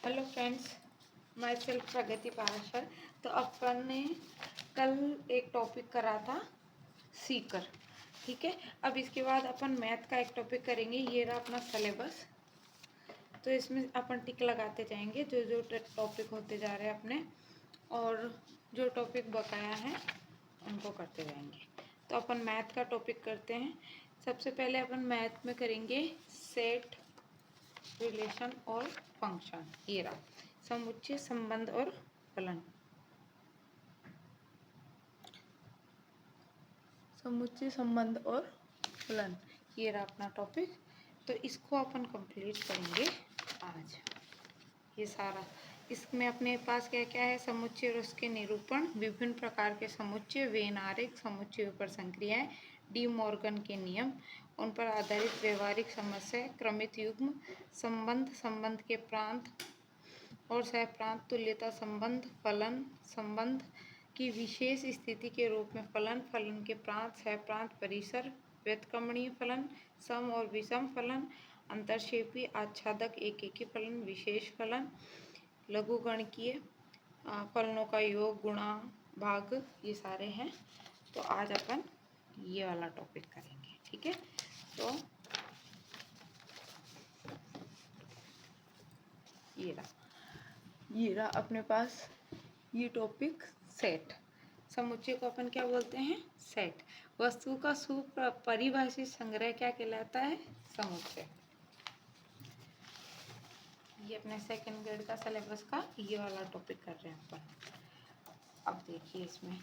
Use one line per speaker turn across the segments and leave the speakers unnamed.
Hello friends, my self प्रगति पाराशर। तो अपन ने कल एक टॉपिक करा था सीकर, ठीक है। अब इसके बाद अपन मैथ का एक टॉपिक करेंगे। ये रहा अपना सिलेबस। तो इसमें अपन टिक लगाते जाएंगे जो जो टॉपिक होते जा रहे हैं अपने, और जो टॉपिक बकाया है उनको करते जाएंगे। तो अपन मैथ का टॉपिक करते हैं। सबसे पहले अपन मैथ में करेंगे सेट, रिलेशन और फंक्शन। ये रहा समुच्चय, संबंध और फलन। समुच्चय, संबंध और फलन, ये रहा अपना टॉपिक। तो इसको अपन कंप्लीट करेंगे आज। ये सारा इसमें अपने पास क्या क्या है? समुच्चय और उसके निरूपण, विभिन्न प्रकार के समुच्चय, वेन आरेख, समुच्चयों पर संक्रियाएं, डी मॉर्गन के नियम, उन पर आधारित व्यवहारिक समस्या, क्रमित युग्म, संबंध, संबंध के प्रांत और सहप्रांत, तुल्यता संबंध, फलन, संबंध की विशेष स्थिति के रूप में फलन, फलन के प्रांत, सहप्रांत, परिसर, व्युत्क्रमणीय फलन, सम और विषम फलन, अंतरक्षेपी, आच्छादक, एकेकी फलन, विशेष फलन, लघुगणकीय फलनों का योग, गुणा, भाग, ये सारे हैं। तो आज अपन ये वाला टॉपिक करेंगे, ठीक है। तो ये रहा अपने पास ये टॉपिक सेट। समुच्चय को अपन क्या बोलते हैं? सेट। वस्तु का सुपरिभाषित संग्रह क्या कहलाता है? समुच्चय। ये अपने सेकंड ग्रेड का सिलेबस का ये वाला टॉपिक कर रहे हैं अपन। अब देखिए इसमें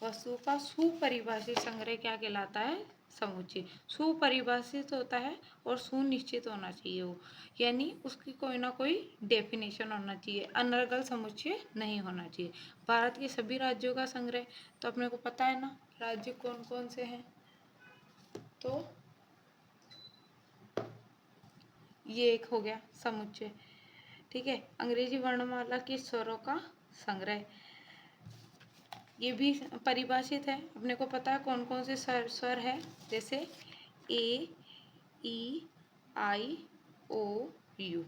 वस्तु का सुपरिभाषित संग्रह क्या कहलाता है? समुच्चय। सुपरिभाषित होता है और सुनिश्चित होना चाहिए वो, यानी उसकी कोई ना कोई डेफिनेशन होना चाहिए। अनर्गल समुच्चय नहीं होना चाहिए। भारत के सभी राज्यों का संग्रह, तो अपने को पता है ना राज्य कौन कौन से हैं। तो ये एक हो गया समुच्चय, ठीक है। अंग्रेजी वर्णमाला के स्वरों का संग्रह, ये भी परिभाषित है। अपने को पता है कौन कौन से स्वर है, जैसे ए, ई, आई, ओ, यू।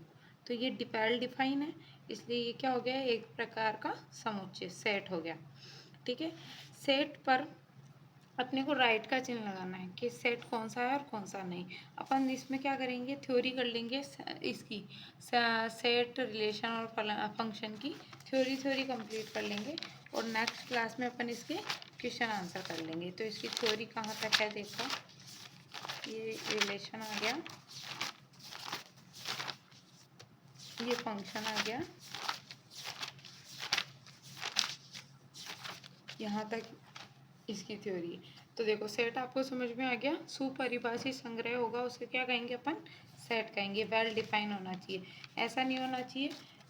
तो ये वेल डिफाइन है, इसलिए ये क्या हो गया? एक प्रकार का समुच्चय, सेट हो गया, ठीक है। सेट पर अपने को राइट का चिन्ह लगाना है कि सेट कौन सा है और कौन सा नहीं। अपन इसमें क्या करेंगे? थ्योरी कर लेंगे इसकी, सेट, रिलेशन और फंक्शन की थ्योरी कंप्लीट कर लेंगे, और नेक्स्ट क्लास में अपन इसके क्वेश्चन आंसर कर लेंगे। तो इसकी थ्योरी कहाँ तक है देखो। ये रिलेशन आ गया, ये फंक्शन आ गया, यहाँ तक इसकी थ्योरी। तो देखो सेट आपको समझ में आ गया। सुपरिभाषित संग्रह होगा उसे क्या कहेंगे अपन? सेट कहेंगे। वेल डिफाइन होना चाहिए, ऐसा नहीं होना चाहिए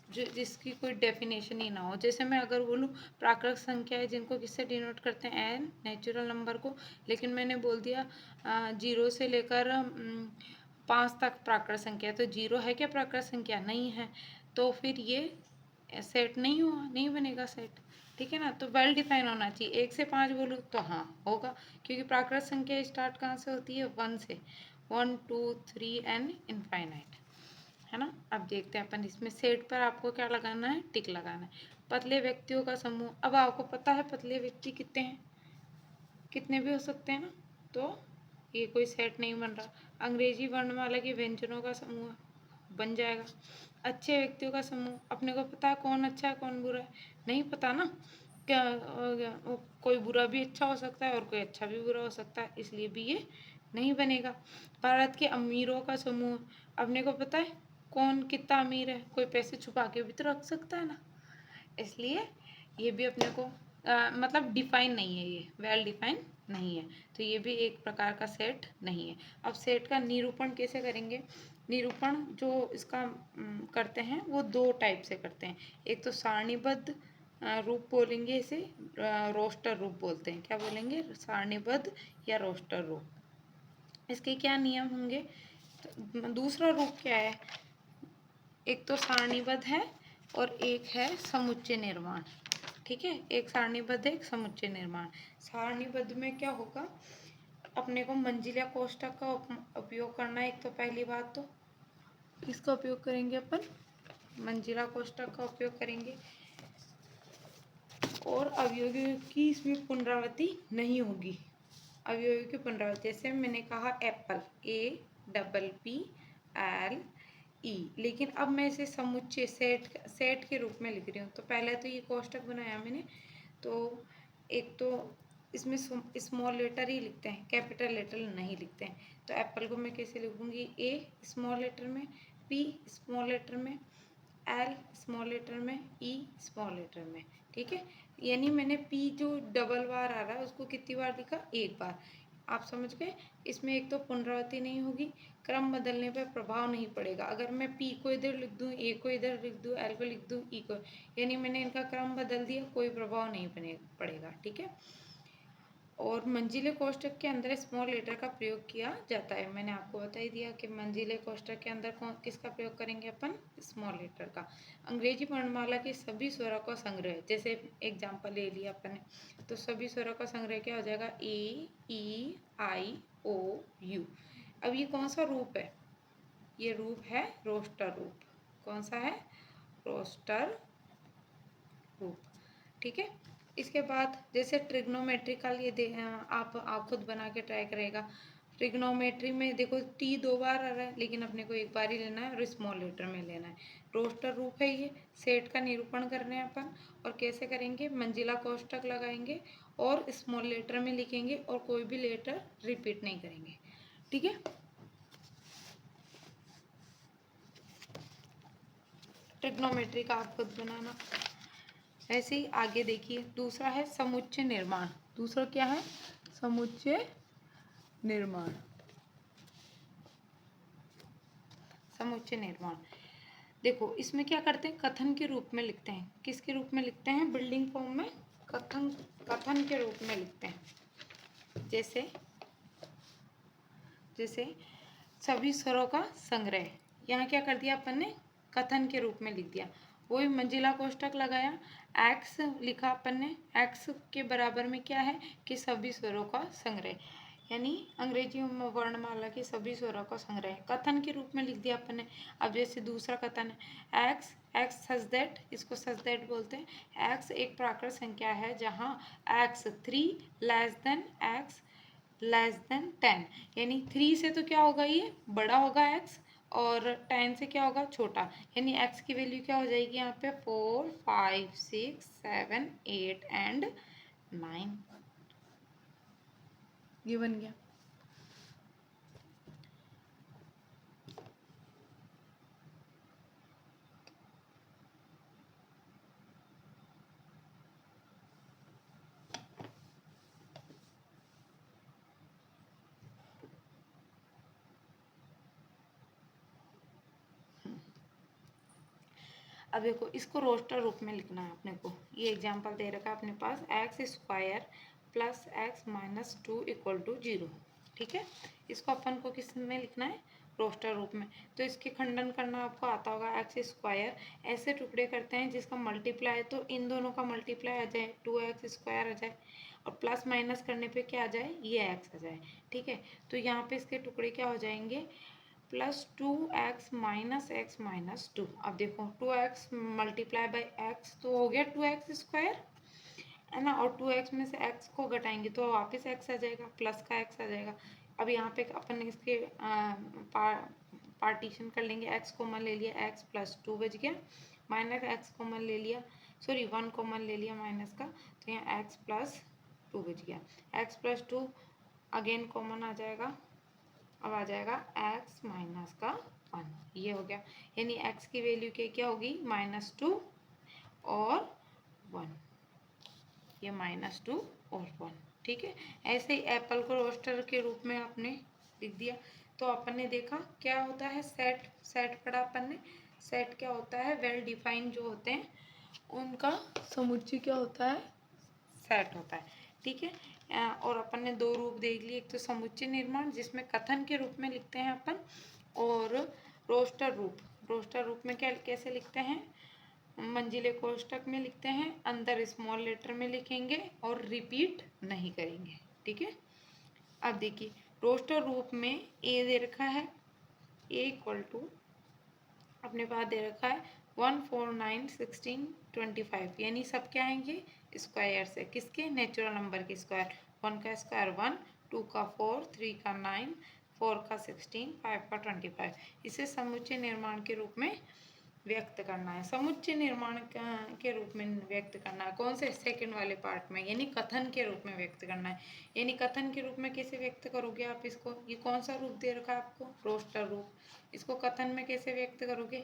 जो जिसकी कोई डेफिनेशन ही ना हो। जैसे मैं अगर बोलूँ प्राकृत संख्या है जिनको किससे डिनोट करते हैं? एन, नेचुरल नंबर को, लेकिन मैंने बोल दिया 0 से लेकर 5 तक प्राकृत संख्या, तो 0 है क्या प्राकृत संख्या? नहीं है, तो फिर ये सेट नहीं हुआ, नहीं बनेगा सेट, ठीक है ना। तो वेल डिफाइन होना चाहिए। 1 से 5 बोलूँ तो हाँ होगा, क्योंकि प्राकृत संख्या स्टार्ट कहाँ से होती है? 1 से। 1 2 3 एंड इनफाइनाइट, है ना। अब देखते हैं अपन इसमें सेट पर आपको क्या लगाना है? टिक लगाना है। पतले व्यक्तियों का समूह, अब आपको पता है पतले व्यक्ति कितने हैं? कितने भी हो सकते हैं ना, तो ये कोई सेट नहीं बन रहा। अंग्रेजी वर्णमाला के व्यंजनों का समूह बन जाएगा। अच्छे व्यक्तियों का समूह, अपने को पता है कौन अच्छा है कौन बुरा है? नहीं पता ना, क्या कोई बुरा भी अच्छा हो सकता है और कोई अच्छा भी बुरा हो सकता है, इसलिए भी ये नहीं बनेगा। भारत के अमीरों का समूह, अपने को पता है कौन कितना अमीर है? कोई पैसे छुपा के भी तो रख सकता है ना, इसलिए ये भी अपने को मतलब डिफाइन नहीं है, ये वेल डिफाइन नहीं है, तो ये भी एक प्रकार का सेट नहीं है। अब सेट का निरूपण कैसे करेंगे? निरूपण जो इसका करते हैं वो 2 टाइप से करते हैं। एक तो सारणीबद्ध रूप बोलेंगे, इसे रोस्टर रूप बोलते हैं। क्या बोलेंगे? सारणीबद्ध या रोस्टर रूप। इसके क्या नियम होंगे? तो दूसरा रूप क्या है? एक तो सारणीबद्ध है और एक है समुच्चय निर्माण, ठीक है। एक सारणीबद्ध, एक समुच्चय निर्माण। सारणीबद्ध में क्या होगा? अपने को मंजिला कोष्ठक का उपयोग करना है। एक तो पहली बात तो इसका उपयोग करेंगे अपन मंजिला कोष्ठक का उपयोग करेंगे और अवयवों की इसमें पुनरावृत्ति नहीं होगी। अवयवों की पुनरावृत्ति जैसे मैंने कहा एप्पल, APPLE, लेकिन अब मैं इसे समुच्चय सेट के रूप में लिख रही हूँ। तो पहले तो ये कोष्ठक बनाया मैंने, तो एक तो इसमें स्मॉल लेटर ही लिखते हैं, कैपिटल लेटर नहीं लिखते हैं। तो एप्पल को मैं कैसे लिखूँगी, A स्मॉल लेटर में, P स्मॉल लेटर में, L स्मॉल लेटर में, E स्मॉल लेटर में, ठीक है। यानी मैंने P जो डबल बार आ रहा है उसको कितनी बार लिखा, एक बार। आप समझ गए। इसमें एक तो पुनरावृत्ति नहीं होगी, क्रम बदलने पर प्रभाव नहीं पड़ेगा। अगर मैं P को इधर लिख दूँ, A को इधर लिख दूँ, L को लिख दूँ, E को, यानी मैंने इनका क्रम बदल दिया, कोई प्रभाव नहीं पड़ेगा, ठीक है। और मंजिले कोष्ठक के अंदर स्मॉल लेटर का प्रयोग किया जाता है। मैंने आपको बता ही दिया कि मंजिले कोष्ठक के अंदर किसका प्रयोग करेंगे अपन, स्मॉल लेटर का। अंग्रेजी वर्णमाला के सभी स्वरों का संग्रह, जैसे एग्जाम्पल ले लिया अपन ने, तो सभी स्वरों का संग्रह क्या हो जाएगा, A E I O U। अब ये कौन सा रूप है, ये रूप है रोस्टर रूप। कौन सा है, रोस्टर रूप, ठीक है। इसके बाद जैसे ट्रिग्नोमेट्रिकल, ये आप खुद बना के ट्राई करेगा। ट्रिग्नोमेट्री में देखो T 2 बार आ रहा है, लेकिन अपने को एक बार ही लेना है और स्मॉल लेटर में लेना है। रोस्टर रूप है ये, सेट का निरूपण करने हैं अपन। और कैसे करेंगे, मंजिला कोष्ठक लगाएंगे और स्मॉल लेटर में लिखेंगे और कोई भी लेटर रिपीट नहीं करेंगे, ठीक है। ट्रिग्नोमेट्री का आप खुद बनाना। ऐसे ही आगे देखिए, दूसरा है समुच्चय निर्माण। दूसरा क्या है, समुच्चय निर्माण। समुच्चय निर्माण देखो, इसमें क्या करते हैं, कथन के रूप में लिखते हैं। किसके रूप में लिखते हैं, बिल्डिंग फॉर्म में, कथन के रूप में लिखते हैं। जैसे जैसे सभी स्वरों का संग्रह, यहाँ क्या कर दिया अपन ने, कथन के रूप में लिख दिया। वही मंजिला कोष्ठक लगाया, एक्स लिखा अपन ने, एक्स के बराबर में क्या है कि सभी स्वरों का संग्रह, यानी अंग्रेजी वर्णमाला के सभी स्वरों का संग्रह कथन के रूप में लिख दिया अपन ने। अब जैसे दूसरा कथन है, एक्स एक्स सच दैट, इसको सच दैट बोलते हैं। एक्स एक प्राकृत संख्या है जहाँ x 3 less than x less then 10, यानी 3 से तो क्या होगा, ये बड़ा होगा x, और 10 से क्या होगा, छोटा। यानी x की वैल्यू क्या हो जाएगी यहाँ पे, 4 5 6 7 8 एंड 9, ये बन गया। अब देखो, इसको रोस्टर रूप में लिखना है अपने को। ये एग्जांपल दे रखा है अपने पास, X square plus X minus 2 equal to 0, ठीक है। इसको अपन को किस में लिखना है, रोस्टर रूप में। तो इसके खंडन करना आपको आता होगा, एक्स स्क्वायर ऐसे टुकड़े करते हैं जिसका मल्टीप्लाई, तो इन दोनों का मल्टीप्लाई आ जाए, 2x स्क्वायर आ जाए, और प्लस माइनस करने पे क्या आ जाए, ये x आ जाए, ठीक है। तो यहाँ पे इसके टुकड़े क्या हो जाएंगे, +2x माइनस एक्स माइनस 2। अब देखो 2x मल्टीप्लाई बाई x तो हो गया 2x स्क्वायर, है ना, और 2x में से x को घटाएंगे तो वापस x आ जाएगा, प्लस का x आ जाएगा। अब यहाँ पे अपन इसके पार्टीशन कर लेंगे, x कॉमन ले लिया, x प्लस 2 बच गया, माइनस x कॉमन ले लिया, सॉरी 1 कॉमन ले लिया माइनस का, तो यहाँ x प्लस 2 बच गया, x प्लस 2 अगेन कॉमन आ जाएगा। अब आ जाएगा x माइनस का 1, ये हो गया। यानी x की वैल्यू क्या होगी, -2 और 1, ये -2 और 1, ठीक है। ऐसे ही एप्पल को रोस्टर के रूप में आपने लिख दिया। तो अपन ने देखा क्या होता है, सेट पढ़ा अपन ने। सेट क्या होता है, वेल डिफाइंड जो होते हैं उनका समुच्चय क्या होता है, सेट होता है, ठीक है। और अपन ने दो रूप देख लिए, एक तो समुच्चय निर्माण जिसमें कथन के रूप में लिखते हैं अपन, और रोस्टर रूप। रोस्टर रूप में क्या कैसे लिखते हैं, मंजिले कोष्ठक में लिखते हैं, अंदर स्मॉल लेटर में लिखेंगे और रिपीट नहीं करेंगे, ठीक है। अब देखिए, रोस्टर रूप में ए दे रखा है, ए इक्वल टू अपने पास दे रखा है 1, 4, 9, 16, 25, यानी सब क्या आएंगे स्क्वायर से, किसके नेचुरल नंबर के स्क्वायर। 1 का स्क्वायर 1, 2 का 4, 3 का 9, 4 का 16, 5 का 25। इसे समुच्चय निर्माण के रूप में व्यक्त करना है। समुच्चय निर्माण के रूप में व्यक्त करना है, कौन से, सेकंड वाले पार्ट में, यानी कथन के रूप में व्यक्त करना है। यानी कथन के रूप में कैसे व्यक्त करोगे आप इसको, ये कौन सा रूप दे रखा है आपको, रोस्टर रूप। इसको कथन में कैसे व्यक्त करोगे,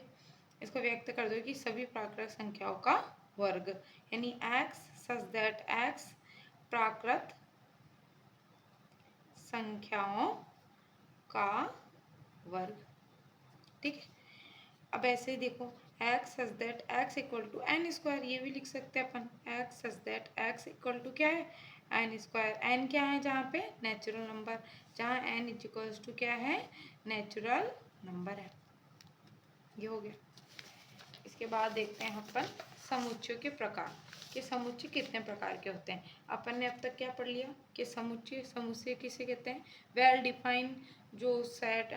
इसको व्यक्त कर दो कि सभी प्राकृत संख्याओं का वर्ग, यानी x सच दैट x प्राकृत संख्याओं का वर्ग। ठीक है, अब ऐसे ही देखो x such that x equal to n square, ये भी लिख सकते हैं अपन, x such that x equal to क्या है, एन स्क्वायर। एन क्या है जहाँ पे, नेचुरल नंबर, जहाँ एन इज इक्वल्स टू क्या है, नेचुरल नंबर है। ये हो गया। इसके बाद देखते हैं अपन समुच्चयों के प्रकार, कि समुच्चय कितने प्रकार के होते हैं। अपन ने अब तक क्या पढ़ लिया कि समुच्चय, समुच्चय किसे कहते हैं, वेल डिफाइन जो सेट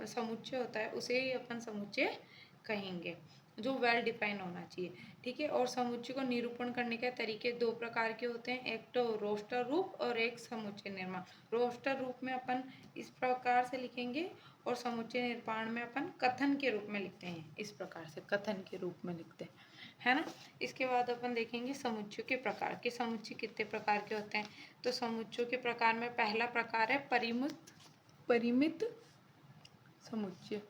समुच्चय होता है उसे ही अपन समुच्चय कहेंगे, जो वेल डिफाइन होना चाहिए। ठीक है, और समुच्चय को निरूपण करने के तरीके दो प्रकार के होते हैं, एक तो रोस्टर रूप और एक समुच्चय निर्माण। रोस्टर रूप में अपन इस प्रकार से लिखेंगे और समुच्चय निर्माण में अपन कथन के रूप में लिखते हैं, इस प्रकार से कथन के रूप में लिखते हैं, है ना। इसके बाद अपन देखेंगे समुच्चयों के प्रकार, के समुच्चय कितने प्रकार के होते हैं। तो समुच्चयों के प्रकार में पहला प्रकार है परिमित समुच्चय।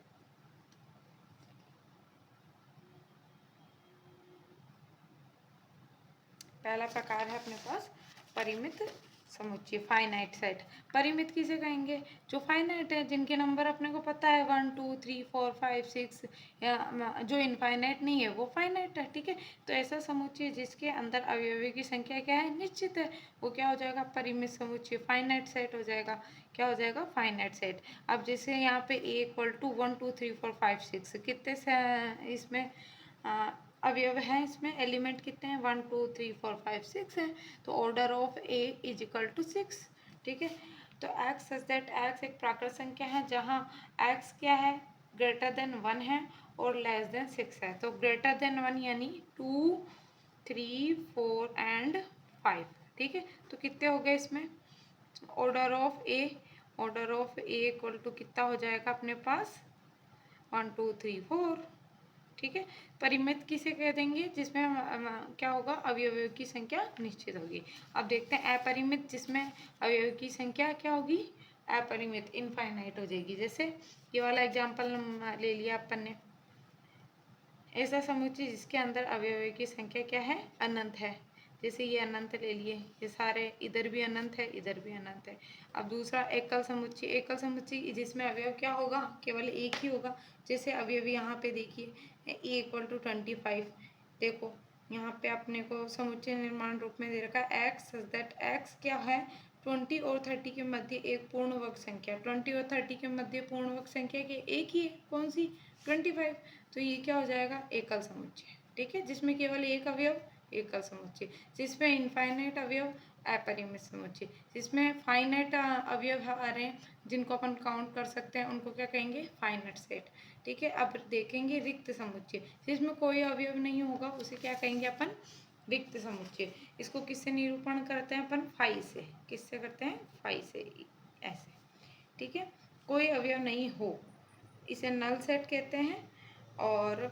पहला प्रकार है अपने पास परिमित समुच्चय, फाइनाइट सेट। परिमित किसे कहेंगे, जो फाइनाइट है, जिनके नंबर अपने को पता है 1, 2, 3, 4, 5, 6, या जो इनफाइनाइट नहीं है वो फाइनाइट है। ठीक है, तो ऐसा समुच्चय जिसके अंदर अवयवों की संख्या क्या है, निश्चित है, वो क्या हो जाएगा, परिमित समुच्चय, फाइनाइट सेट हो जाएगा। क्या हो जाएगा, फाइनाइट सेट। अब जैसे यहाँ पे a इक्वल टू 1, 2, 3, 4, 5, 6 कितने से इसमें अवयव हैं, इसमें एलिमेंट कितने हैं, 1, 2, 3, 4, 5, 6 हैं। तो order of A is equal to 6। ठीक है, तो x सच दैट x एक प्राकृत संख्या है जहाँ x क्या है, ग्रेटर देन 1 है और लेस देन 6 है। तो ग्रेटर देन 1 यानी 2, 3, 4 एंड 5। ठीक है, तो कितने हो गए इसमें, order of A, order of A equal to कितना हो जाएगा अपने पास, 1, 2, 3, 4। ठीक है, परिमित किसे कह देंगे, जिसमें क्या होगा, अवयवों की संख्या निश्चित होगी। अब देखते हैं अपरिमित, जिसमें अवयवों की संख्या क्या होगी, अपरिमित, इनफाइनाइट हो जाएगी। जैसे ये वाला एग्जांपल ले लिया अपन ने, ऐसा समुच्चय जिसके अंदर अवयवों की संख्या क्या है, अनंत है। जैसे ये अनंत ले लिए, ये सारे इधर भी अनंत है, इधर भी अनंत है। अब दूसरा एकल समुच्चय, एकल समुच्चय जिसमें अवयव क्या होगा, केवल एक ही होगा। जैसे अवयव यहाँ पे देखिए, ए इक्वल टू 25। देखो यहाँ पे अपने को समुच्चय निर्माण रूप में दे रखा है एक्स सच दैट एक्स क्या है, 20 और 30 के मध्य एक पूर्ण वर्ग संख्या। 20 और 30 के मध्य पूर्ण वर्ग संख्या की एक ही है, कौन सी, 25। तो ये क्या हो जाएगा, एकल समुच्चय। ठीक है, जिसमें केवल एक अवयव, एकल समुच्चय। जिसमें इनफाइनाइट अवयव, अपरिमित समुच्चय। जिसमें फाइनाइट अवयव आ रहे हैं, जिनको अपन काउंट कर सकते हैं, उनको क्या कहेंगे, फाइनाइट सेट। ठीक है, अब देखेंगे रिक्त समुच्चय, जिसमें कोई अवयव नहीं होगा, उसे क्या कहेंगे अपन, रिक्त समुच्चय। इसको किससे निरूपण करते हैं अपन, फाई से। किससे करते हैं, फाई से, ऐसे। ठीक है, कोई अवयव नहीं हो, इसे नल सेट कहते हैं। और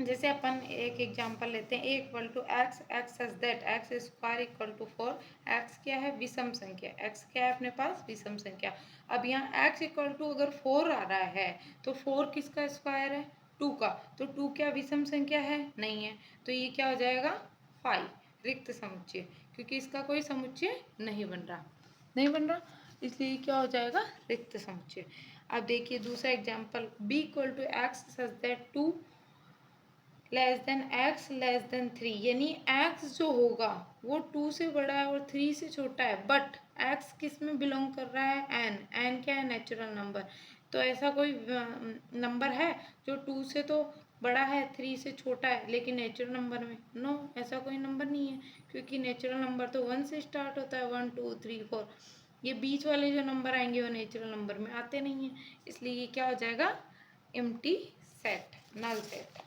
जैसे अपन एक एग्जांपल लेते हैं, A equal to X, X such that X square equal to 4। X क्या है, विषम संख्या, एक्स क्या है अपने पास, विषम संख्या। अब यहाँ एक्स इक्वल टू अगर 4 आ रहा है तो 4 किसका स्क्वायर है, 2 का। तो 2 क्या विषम संख्या है, नहीं है। तो ये क्या हो जाएगा, 5, रिक्त समुच्चय, क्योंकि इसका कोई समुच्चय नहीं बन रहा, नहीं बन रहा, इसलिए क्या हो जाएगा, रिक्त समुच्चय। अब देखिए दूसरा example, B equal to x such that 2 less than x less than 3, यानी एक्स जो होगा वो 2 से बड़ा है और 3 से छोटा है, बट एक्स किस में बिलोंग कर रहा है, एन। एन क्या है, नेचुरल नंबर। तो ऐसा कोई नंबर है जो 2 से तो बड़ा है, 3 से छोटा है, लेकिन नेचुरल नंबर में नो, ऐसा कोई नंबर नहीं है। क्योंकि नेचुरल नंबर तो 1 से स्टार्ट होता है, 1, 2, 3, 4। ये बीच वाले जो नंबर आएंगे वो नेचुरल नंबर में आते नहीं हैं, इसलिए ये क्या हो जाएगा, एम्प्टी सेट, नल सेट।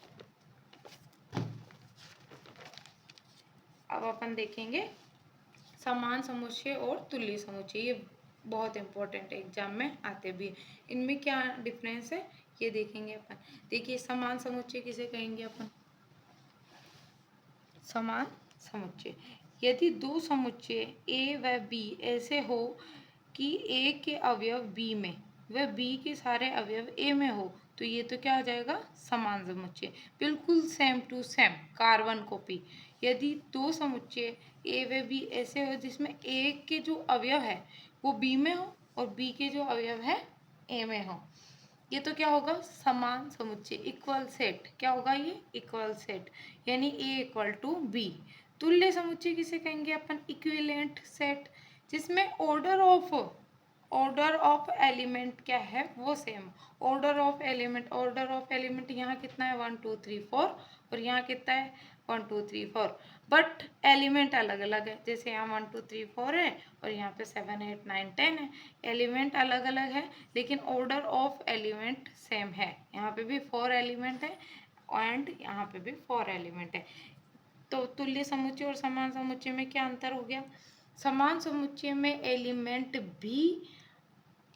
अब अपन देखेंगे समान समुच्चय और तुल्य समुच्चय। ये बहुत इंपॉर्टेंट है, एग्जाम में आते भी। इनमें क्या डिफरेंस है ये देखेंगे अपन। देखिए समान समुच्चय किसे कहेंगे अपन? समान समुच्चय यदि दो समुच्चय ए व बी ऐसे हो कि ए के अवयव बी में व बी के सारे अवयव ए में हो तो ये तो क्या हो जाएगा? समान समुच्चय। बिल्कुल same to same, carbon copy. यदि दो समुच्चय ए व बी ऐसे हो जिसमें ए के जो अवयव है वो बी में हो और बी के जो अवयव है ए में हो, ये तो क्या होगा? समान समुच्चय, इक्वल सेट। क्या होगा ये? इक्वल सेट, यानी ए इक्वल टू बी। तुल्य समुच्चय किसे कहेंगे अपन? इक्विवेलेंट सेट, जिसमें ऑर्डर ऑफ एलिमेंट क्या है? वो सेम। ऑर्डर ऑफ एलिमेंट यहाँ कितना है? 1 2 3 4 और यहाँ कितना है? 1 2 3 4, बट एलिमेंट अलग अलग है। जैसे यहाँ 1 2 3 4 है और यहाँ पे 7 8 9 10 है। एलिमेंट अलग अलग है लेकिन ऑर्डर ऑफ एलिमेंट सेम है। यहाँ पे भी 4 एलिमेंट है एंड यहाँ पे भी 4 एलिमेंट है। तो तुल्य समुच्चय और समान समुच्चय में क्या अंतर हो गया? समान समुच्चय में एलिमेंट भी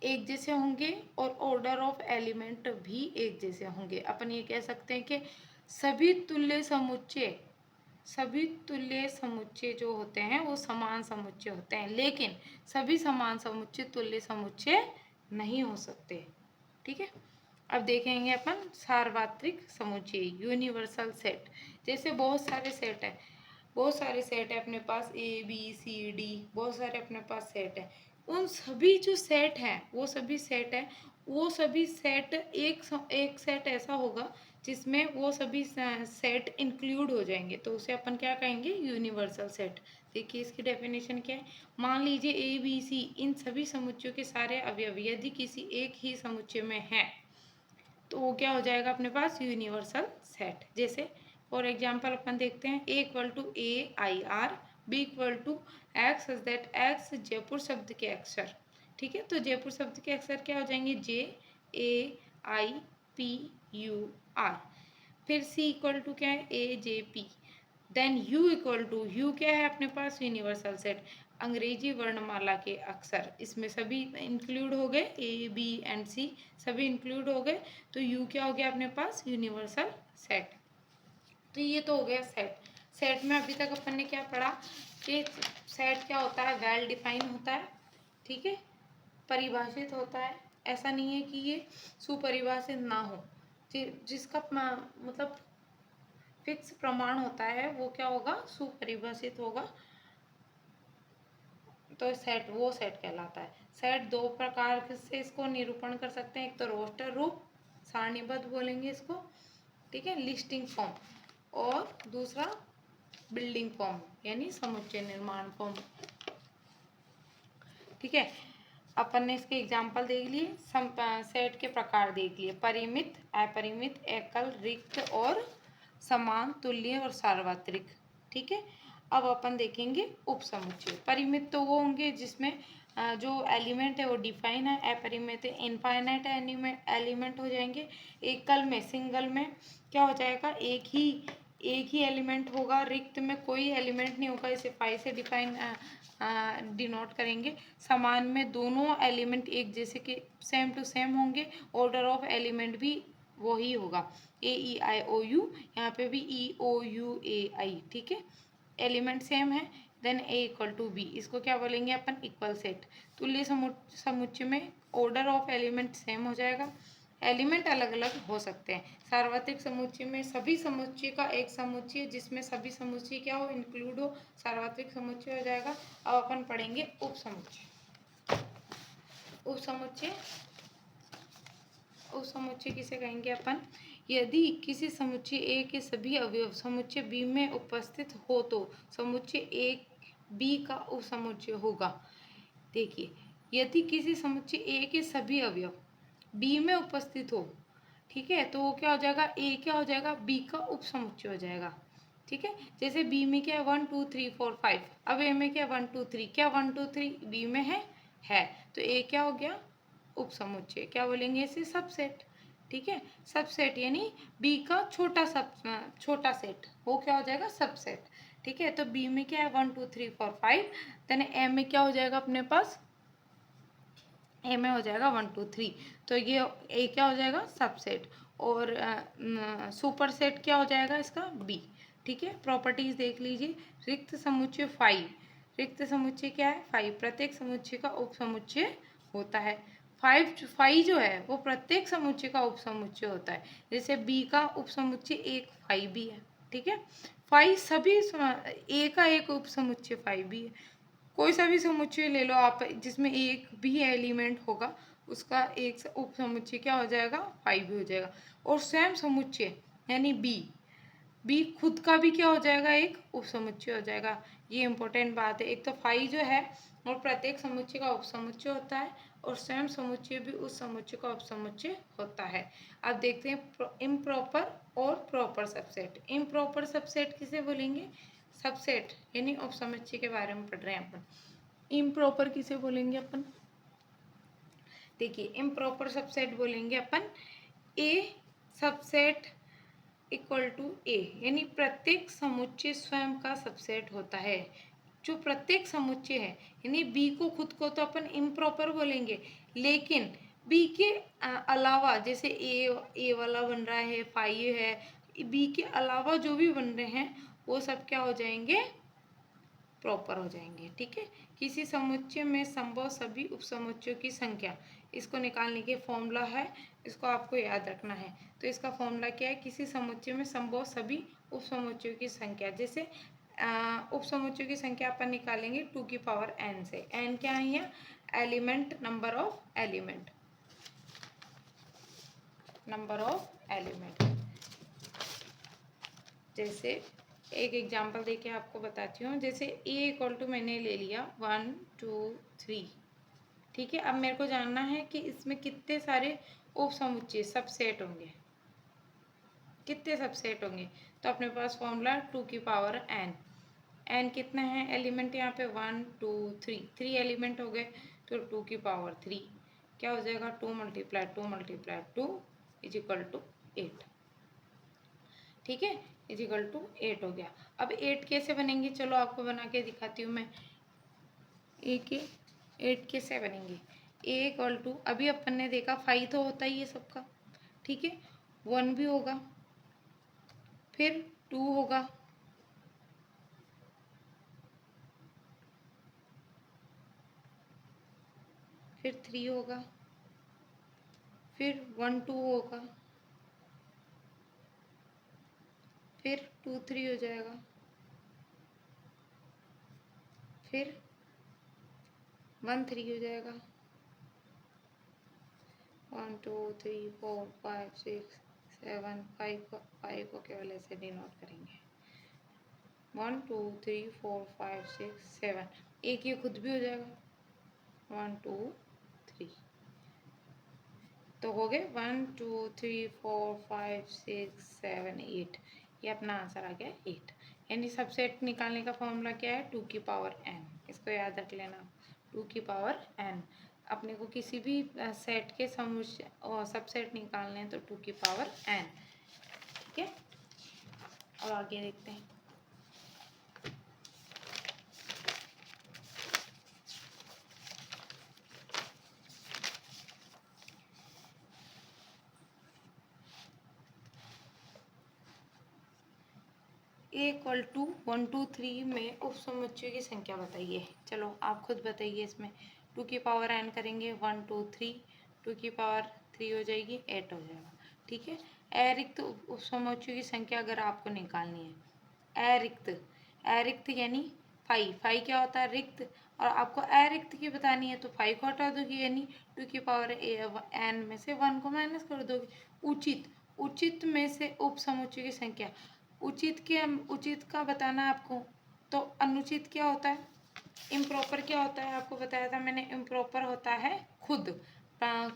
एक जैसे होंगे और ऑर्डर ऑफ एलिमेंट भी एक जैसे होंगे। अपन ये कह सकते हैं कि सभी तुल्य समुच्चय जो होते हैं वो समान समुच्चय होते हैं, लेकिन सभी समान समुच्चय तुल्य समुच्चय नहीं हो सकते। ठीक है, अब देखेंगे अपन सार्वत्रिक समुच्चय, यूनिवर्सल सेट। जैसे बहुत सारे सेट है अपने पास, ए बी सी डी, बहुत सारे अपने पास सेट है। उन सभी जो सेट हैं वो सभी सेट एक सेट ऐसा होगा जिसमें वो सभी सेट इंक्लूड हो जाएंगे, तो उसे अपन क्या कहेंगे? Universal set. देखिए इसकी डेफिनेशन क्या है। मान लीजिए ए बी सी इन सभी समुच्चयों के सारे अवयव यदि किसी एक ही समुच्चय में हैं तो वो क्या हो जाएगा अपने पास? Universal set. जैसे फॉर एग्जाम्पल अपन देखते हैं A equal to A I R, B equal to x such that X Jaipur शब्द के अक्षर। ठीक है, तो जयपुर शब्द के अक्षर क्या हो जाएंगे? J A I P U R. फिर सी इक्वल टू क्या है? A J P. Then U equal to, U क्या है अपने पास? यूनिवर्सल सेट, अंग्रेजी वर्णमाला के अक्षर, इसमें सभी इंक्लूड हो गए, ए बी एंड सी सभी इंक्लूड हो गए, तो यू क्या हो गया अपने पास? Universal set. तो ये तो हो गया सेट। सेट में अभी तक अपन ने क्या पढ़ा कि सेट क्या होता है? वेल डिफाइन होता है, ठीक है, परिभाषित होता है। ऐसा नहीं है कि ये सुपरिभाषित ना हो। जिसका मतलब फिक्स प्रमाण होता है वो क्या होगा? सुपरिभाषित होगा। तो वो सेट कहलाता है। सेट दो प्रकार से इसको निरूपण कर सकते हैं। एक तो रोस्टर रूप, सारणीबद्ध बोलेंगे इसको, ठीक है, लिस्टिंग फॉर्म, और दूसरा बिल्डिंग फॉर्म यानी समुच्चय निर्माण फॉर्म। ठीक है, अपन ने इसके एग्जाम्पल देख लिए, सेट के प्रकार देख लिए, परिमित, अपरिमित, एकल, रिक्त और समान, तुल्य और सार्वत्रिक। ठीक है, अब अपन देखेंगे उपसमुच्चय। परिमित तो वो होंगे जिसमें जो एलिमेंट है वो डिफाइन है, अपरिमित इनफाइनाइट एलिमेंट हो जाएंगे। एकल में, सिंगल में क्या हो जाएगा? एक ही एलिमेंट होगा, रिक्त में कोई एलिमेंट नहीं होगा, इसे फाई से डिनोट करेंगे। समान में दोनों एलिमेंट एक जैसे के सेम टू सेम होंगे, ऑर्डर ऑफ एलिमेंट भी वही होगा, ए ई आई ओ यू, यहाँ पे भी ई ओ यू ए आई। ठीक है, एलिमेंट सेम है। Then A equal to B, इसको क्या बोलेंगे अपन? Equal set. तुल्य समुच्चय में ऑर्डर ऑफ एलिमेंट सेम हो जाएगा, एलिमेंट अलग अलग हो सकते हैं। सार्वत्रिक समुच्चय में सभी समुच्चय का एक समुच्चय जिसमें सभी समुच्चय क्या हो? इंक्लूड हो, सार्वत्रिक समुच्चय हो जाएगा। अब अपन पढ़ेंगे उपसमुच्चय। उपसमुच्चय उपसमुच्चय किसे कहेंगे अपन? यदि किसी समुच्चय ए के सभी अवयव समुच्चय बी में उपस्थित हो तो समुच्चय ए बी का उपसमुच्चय होगा। देखिए, यदि किसी समुच्चय ए के सभी अवयव बी में उपस्थित हो, ठीक है, तो वो क्या हो जाएगा? ए क्या हो जाएगा? बी का उपसमुच्चय हो जाएगा। ठीक है, जैसे बी में क्या है? 1 2 3 4 5, अब ए में क्या? 1 2 3, क्या 1 2 3 बी में है, तो ए क्या हो गया? उपसमुच्चय। क्या बोलेंगे इसे? सबसेट। ठीक है, सबसेट यानी बी का छोटा सेट, वो क्या हो जाएगा? सबसेट। ठीक है। तो बी में क्या है 1 2 3 4 5, देन ए में क्या हो जाएगा अपने पास, ए में हो जाएगा 1 2 3, तो ये ए क्या हो जाएगा सबसेट, और सुपर सेट क्या हो जाएगा इसका बी। ठीक है, प्रॉपर्टीज देख लीजिए। रिक्त समुच्चय 5, रिक्त समुच्चय क्या है 5, प्रत्येक समुच्चय का उपसमुच्चय होता है। 5 जो है वो प्रत्येक समुच्चय का उपसमुच्चय होता है, जैसे बी का उपसमुच्चय एक 5 भी है। ठीक है, 5 सभी ए का एक उपसमुच्चय 5 भी है। कोई सा भी समुच्चय ले लो आप जिसमें एक भी एलिमेंट होगा, उसका एक उपसमुच्चय क्या हो जाएगा 5 भी हो जाएगा। और स्वयं समुच्चय यानी बी, बी खुद का भी क्या हो जाएगा एक उपसमुच्चय हो जाएगा। ये इंपॉर्टेंट बात है। एक तो 5 जो है और प्रत्येक समुच्चय का उपसमुच्चय होता है, और स्वयं समुच्चय भी उस समुच्चय का उपसमुच्चय होता है। अब देखते हैं इम्प्रॉपर और प्रॉपर सबसेट। इम्प्रॉपर सबसेट किसे बोलेंगे, सबसेट यानी उपसमुच्चय के बारे में पढ़ रहे हैं अपन। इम्प्रॉपर किसे बोलेंगे अपन, देखिए इम्प्रॉपर सबसेट बोलेंगे अपन ए सबसेट इक्वल टू ए, यानी प्रत्येक समुच्चय स्वयं का सबसेट होता है। जो प्रत्येक समुच्चय है यानी बी को खुद को तो अपन इम्प्रॉपर बोलेंगे, लेकिन बी के अलावा जैसे ए वाला बन रहा है 5 है, बी के अलावा जो भी बन रहे हैं वो सब क्या हो जाएंगे प्रॉपर हो जाएंगे। ठीक है, किसी समुच्चय में संभव सभी उपसमुच्चयों की संख्या, इसको निकालने के फॉर्मूला है, इसको आपको याद रखना है। तो इसका फॉर्मूला क्या है, किसी समुच्चय में संभव सभी उपसमुच्चयों की संख्या, जैसे उपसमुच्चयों की संख्या अपन निकालेंगे 2 की पावर n से। n क्या है यहाँ element, number of element, number of element. जैसे एक एग्जांपल देके आपको बताती हूँ, जैसे a इक्वल टू मैंने ले लिया 1 2 3। ठीक है, अब मेरे को जानना है कि इसमें कितने सारे उपसमुच्चय सबसेट होंगे, कितने सबसेट होंगे। तो अपने पास फॉर्मूला 2 की पावर n, n कितना है एलिमेंट यहाँ पे 1 2 3, 3 एलिमेंट हो गए, तो 2 की पावर 3 क्या हो जाएगा 2 × 2 इज इक्वल टू 8। ठीक है, इज इक्वल टू 8 हो गया। अब 8 कैसे बनेंगे, चलो आपको बना के दिखाती हूँ मैं। ए के 8 कैसे बनेंगे, ए इक्वल टू अभी अपन ने देखा 5 तो होता ही है सबका। ठीक है, 1 भी होगा, फिर 2 होगा, फिर 3 होगा, फिर 1 2 होगा, फिर 2 3 हो जाएगा, फिर 1 3 हो जाएगा, 1 2 3 4 5 6 7 5 को केवल ऐसे डिनोट करेंगे 1 2 3 4 5 6 7, एक ये खुद भी हो जाएगा 1 2 3, तो हो गए 1 2 3 4 5 6 7 8, ये अपना आंसर आ गया 8। यानी सबसेट निकालने का फॉर्मूला क्या है 2 की पावर n, इसको याद रख लेना 2 की पावर n। अपने को किसी भी सेट के समुच्चय और सबसेट निकालने हैं तो 2 की पावर n। ठीक है, और आगे देखते हैं। ए इक्वल टू 1 2 3 में उपसमुच्चयों की संख्या बताइए। चलो आप खुद बताइए, इसमें 2 की पावर n करेंगे 1 2 3, 2 की पावर 3 हो जाएगी 8 हो जाएगा। ठीक है, अरिक्त उपसमुच्चयों की संख्या अगर आपको निकालनी है, अरिक्त, अरिक्त यानी 5, 5 क्या होता है रिक्त, और आपको अरिक्त की बतानी है तो 5 को हटा दोगे, यानी 2 की पावर n में से 1 को माइनस कर दोगे। उचित, उचित में से उपसमुच्चयों की संख्या, उचित का बताना है आपको, तो अनुचित क्या होता है, इम्प्रॉपर क्या होता है आपको बताया था मैंने, इम्प्रॉपर होता है खुद,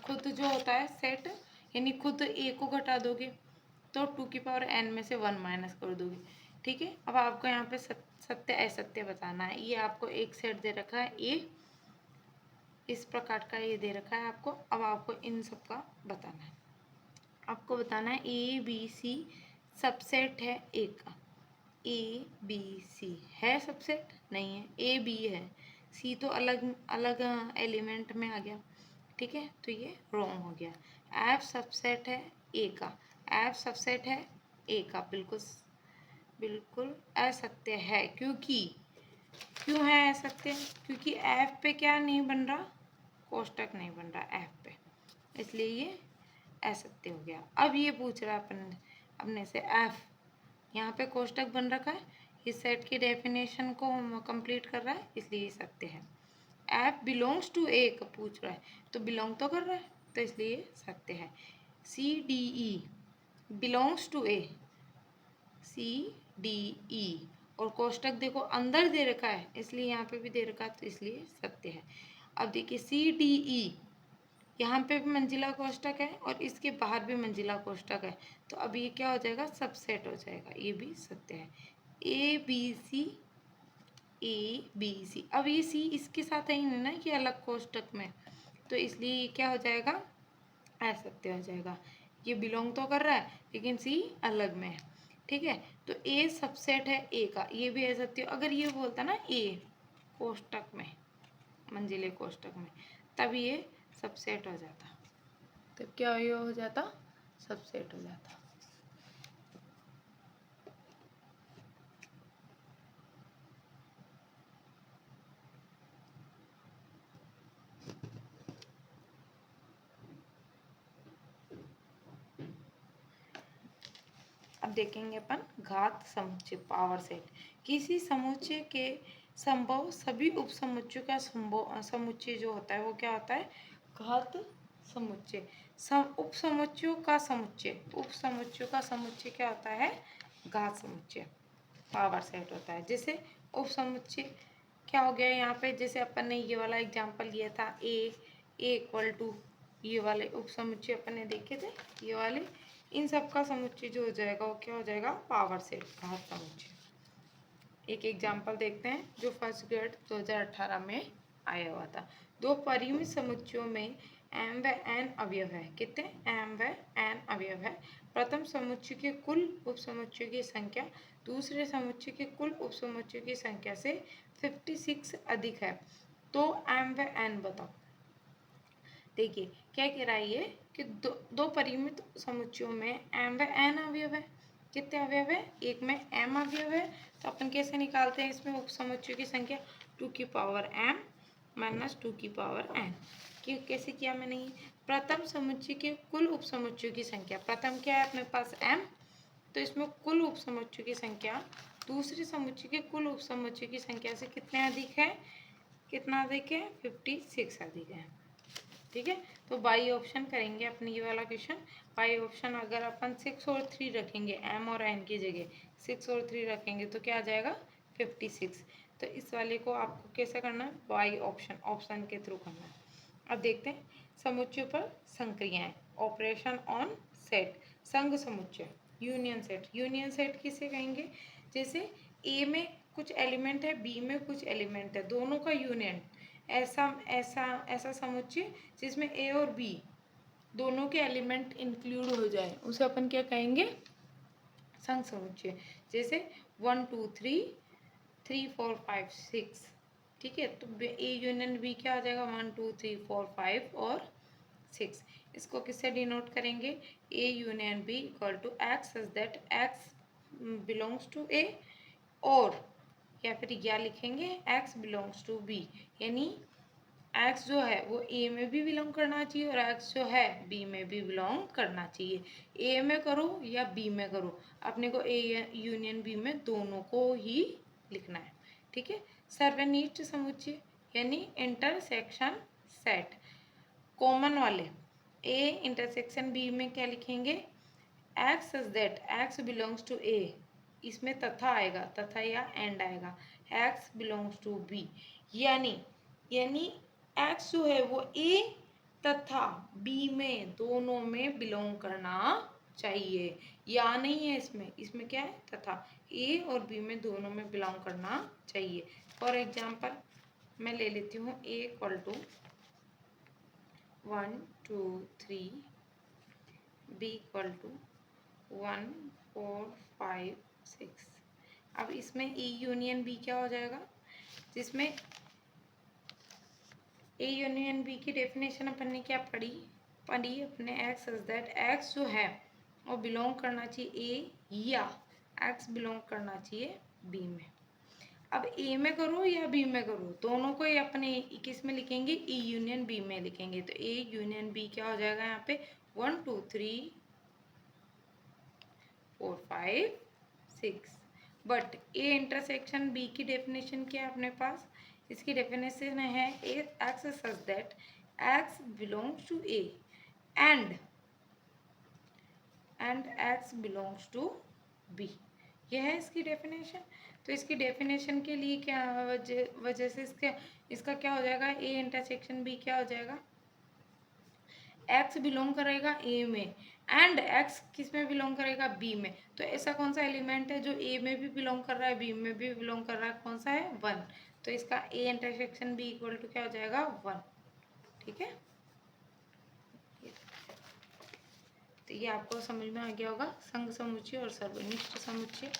खुद जो होता है सेट, यानी खुद ए को घटा दोगे तो 2 की पावर n में से 1 माइनस कर दोगे। ठीक है, अब आपको यहाँ पे सत्य असत्य बताना है। ये आपको एक सेट दे रखा है ए, इस प्रकार का ये दे रखा है आपको। अब आपको इन सब का बताना है, आपको बताना है ए बी सी सबसेट है ए का, ए बी सी है सबसेट? नहीं है, ए बी है, सी तो अलग अलग एलिमेंट में आ गया, ठीक है, तो ये रॉन्ग हो गया। एफ सबसेट है ए का, एफ सबसेट है ए का, बिल्कुल बिल्कुल असत्य है। क्योंकि क्यों है असत्य? क्योंकि एफ पे क्या नहीं बन रहा, कोष्टक नहीं बन रहा एफ पे, इसलिए ये असत्य हो गया। अब ये पूछ रहा है अपने से एफ, यहाँ पे कोष्टक बन रखा है, इस सेट की डेफिनेशन को कंप्लीट कर रहा है, इसलिए ये सत्य है। एफ बिलोंग्स टू ए का पूछ रहा है, तो बिलोंग तो कर रहा है, तो इसलिए सत्य है। C D E belongs to A, C D E, और कोष्टक देखो अंदर दे रखा है, इसलिए यहाँ पे भी दे रखा है, तो इसलिए सत्य है। अब देखिए सी डी ई, यहाँ पे भी मंजिला कोष्टक है और इसके बाहर भी मंजिला कोष्टक है, तो अब ये क्या हो जाएगा, सबसेट हो जाएगा, ये भी सत्य है। ए बी सी, ए बी सी, अब ये सी इसके साथ है ही नहीं ना कि अलग कोष्टक में, तो इसलिए ये क्या हो जाएगा, असत्य हो जाएगा। ये बिलोंग तो कर रहा है लेकिन सी अलग में है, ठीक है, तो ए सबसेट है ए का, ये भी असत्य। अगर ये बोलता ना ए कोष्टक में, मंजिले कोष्टक में, तब ये सबसेट हो जाता, तब क्या ये हो जाता, सबसेट हो जाता। अब देखेंगे अपन घात समुच्चय, पावर सेट। किसी समुच्चय के संभव सभी उपसमुच्चयों का समुच्चय जो होता है वो क्या होता है, घात समुच्चय। उपसमुच्चयों का समुच्चय, उपसमुच्चयों का समुच्चय क्या होता है, घात समुच्चय, पावर सेट होता है। जैसे उपसमुच्चय क्या हो गया यहाँ पे, जैसे अपन ने ये वाला एग्जांपल लिया था, ए इक्वल टू, ये वाले उपसमुच्चय अपन ने देखे थे, ये वाले, इन सब का समुच्चय जो हो जाएगा वो क्या हो जाएगा, पावर सेट, घात समुच्चय। एक एग्जांपल देखते हैं जो फर्स्ट ग्रेड 2018 में आया हुआ था। दो परिमित समुच्चयों में एम व एन अवयव है, कितने, एम व एन अवयव है। प्रथम समुच्चय के कुल उपसमुच्चयों की संख्या दूसरे समुच्चय के कुल उपसमुच्चयों की संख्या से 56 अधिक है, तो एम व एन बताओ। देखिए क्या कह रहा है ये कि दो परिमित समुच्चयों में एम व एन अवयव है, कितने अवयव है, एक में एम अवयव है, तो अपन कैसे निकालते हैं इसमें उपसमुच्चयों की संख्या, 2 की पावर m माइनस 2 की पावर n। क्यों कैसे किया मैंने ये, प्रथम समुच्चय के कुल उपसमुच्चयों की संख्या, प्रथम क्या है अपने पास m, तो इसमें कुल उपसमुच्चयों की संख्या दूसरे समुच्चय के कुल उपसमुच्चयों की संख्या से कितने अधिक है, कितना अधिक है, 56 अधिक है, ठीक है। तो बाई ऑप्शन करेंगे अपने ये वाला क्वेश्चन। बाई ऑप्शन अगर अपन 6 और 3 रखेंगे, एम और एन की जगह 6 और 3 रखेंगे तो क्या आ जाएगा, 56। तो इस वाले को आपको कैसे करना है, बाई ऑप्शन, ऑप्शन के थ्रू करना है। अब देखते हैं समुच्चयों पर संक्रियाएं, ऑपरेशन ऑन सेट, संघ समुच्चय, यूनियन सेट। यूनियन सेट किसे कहेंगे, जैसे ए में कुछ एलिमेंट है, बी में कुछ एलिमेंट है, दोनों का यूनियन, ऐसा ऐसा ऐसा समुच्चय जिसमें ए और बी दोनों के एलिमेंट इंक्लूड हो जाए उसे अपन क्या कहेंगे, संघ समुच्चय। जैसे 1 2 3 3 4 5 6, ठीक है, तो ए यूनियन बी क्या आ जाएगा, 1 2 3 4 5 और 6। इसको किससे डिनोट करेंगे, A union B equal to x such that x belongs to A, और या फिर क्या लिखेंगे, एक्स बिलोंग्स टू बी, यानी एक्स जो है वो ए में भी बिलोंग करना चाहिए और एक्स जो है बी में भी बिलोंग करना चाहिए। ए में करो या बी में करो, अपने को ए यूनियन बी में दोनों को ही लिखना है, ठीक है। सर्वनिष्ठ समुच्चय यानी इंटरसेक्शन सेट, कॉमन वाले, ए इंटरसेक्शन बी में क्या लिखेंगे, X such that x belongs to A, इसमें तथा आएगा, तथा या एंड आएगा, एक्स बिलोंग्स टू बी, यानी यानी एक्स जो है वो ए तथा बी में दोनों में बिलोंग करना चाहिए, या नहीं है इसमें, इसमें क्या है, तथा, ए और बी में दोनों में बिलोंग करना चाहिए। फॉर एग्जाम्पल मैं ले लेती हूँ A equal to 1 2 3, B equal to 1 4 5 6, अब इसमें ए यूनियन बी क्या हो जाएगा, जिसमें ए यूनियन बी की डेफिनेशन अपन ने क्या पढ़ी अपने एक्स इज दैट एक्स जो है वो बिलोंग करना चाहिए ए या एक्स बिलोंग करना चाहिए बी में। अब ए में करो या बी में करो, दोनों को ही अपने किस में लिखेंगे, ए यूनियन बी में लिखेंगे। तो ए यूनियन बी क्या हो जाएगा यहाँ पे 1 2 3 4 5 6। बट ए इंटरसेक्शन बी की डेफिनेशन क्या है अपने पास, इसकी डेफिनेशन है x such that x belongs to A and x belongs to B. यह है इसकी डेफिनेशन। तो इसकी डेफिनेशन के लिए क्या वजह से इसका क्या हो जाएगा, ए इंटरसेक्शन बी क्या हो जाएगा, एक्स बिलोंग करेगा ए में एंड एक्स किस में बिलोंग करेगा, बी में। तो ऐसा कौन सा एलिमेंट है जो ए में भी बिलोंग कर रहा है बी में भी बिलोंग कर रहा है, कौन सा है, 1। तो इसका A intersection B equal to क्या हो जाएगा, 1। ठीक है, तो ये आपको समझ में आ गया होगा संघ समुच्चय और सर्वनिष्ठ समुच्चय।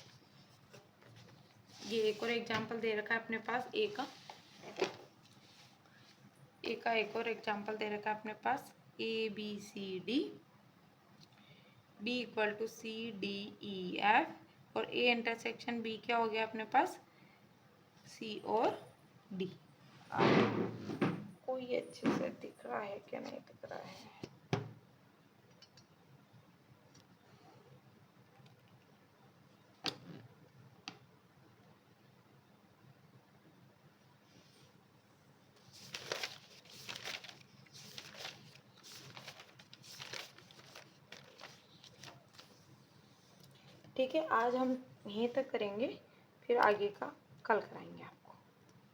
ये एक और एग्जाम्पल दे रखा है अपने पास ए का एक और एग्जाम्पल दे रखा है अपने पास, A B C D, B equal to C D E F और ए इंटरसेक्शन बी क्या हो गया अपने पास, सी और डी। कोई अच्छे से दिख रहा है क्या, नहीं दिख रहा है। ठीक है, आज हम यहीं तक करेंगे, फिर आगे का कल कराएंगे।